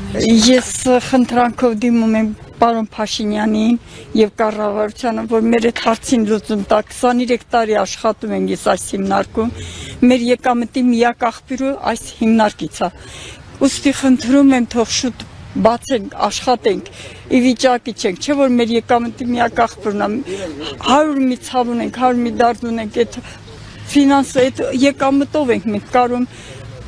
Ես խնդրանքով դիմում եմ պարոն Փաշինյանին եւ կառավարությանը, որ մեր այդ հարցին լուծում տա։ 23 տարի աշխատում եմ ես այս հիմնարկում։ Մեր եկամտի միակ աղբյուրը այս հիմնարկից է։ Ուստի խնդրում եմ թող շուտ բացենք, աշխատենք, ի վիճակի չենք, չէ՞ որ մեր եկամտի միակ աղբյուրն է։ 100 մի ցավ ունենք, 100 մի դարդ ունենք, այդ ֆինանսը, այդ եկամտով ենք մենք կարում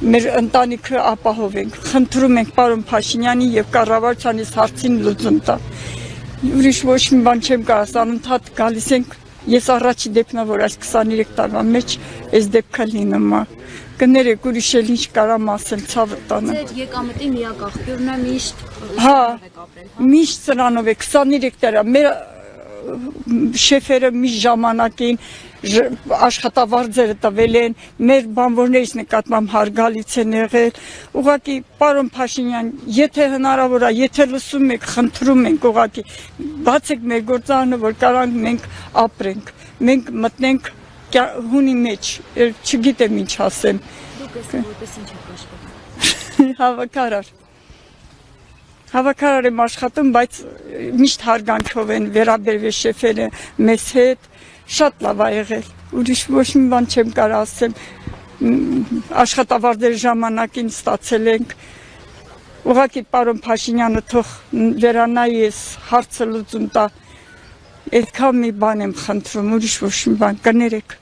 մեր ընտանիքը ապահովենք, խնդրում ենք պարոն Փաշինյանի եւ կառավարությանից հարցին լուծում տա։ Ուրիշ ոչ մի բան չեմ կարաս, անընդհատ գալիս ենք, ես առաջի դեպքն որ այս 23 տարվա մեջ այս դեպքը լինում է։ Կներեք, ուրիշ էլ ինչ կարամ ասել, ցավը տանը։ Ձեր եկամտի միակ աղբյուրն է միշտ միշտ սրանով է 23 տարի։ Մեր շեֆերը միշտ ժամանակին աշխատավարձերը տվել են, մեր բանվորներից նկատմամբ հարգալից են եղել։ Ուղղակի պարոն Փաշինյան, եթե հնարավոր է, եթե լսում եք, խնդրում ենք ուղղակի բացեք մեր գործարանը, որ կարանք մենք ապրենք, մենք մտնենք հունի մեջ, չգիտեմ ինչ ասեմ։ Դուք որպես ինչ եք աշխատում։ Հավաքարար։ Հավաքարար եմ աշխատում, բայց միշտ հարգանքով են վերաբերվել շեֆերը մեզ հետ, շատ լավ ա եղել, ուրիշ ոչ մի բան չեմ կարող ասեմ, աշխատավարձերի ժամանակին ստացել ենք, ուղղակի պարոն Փաշինյանը թող վերանայի ես հարցը լուծում տա, այդքան մի բան եմ խնդրում, ուրիշ ոչ մի բան, կներեք։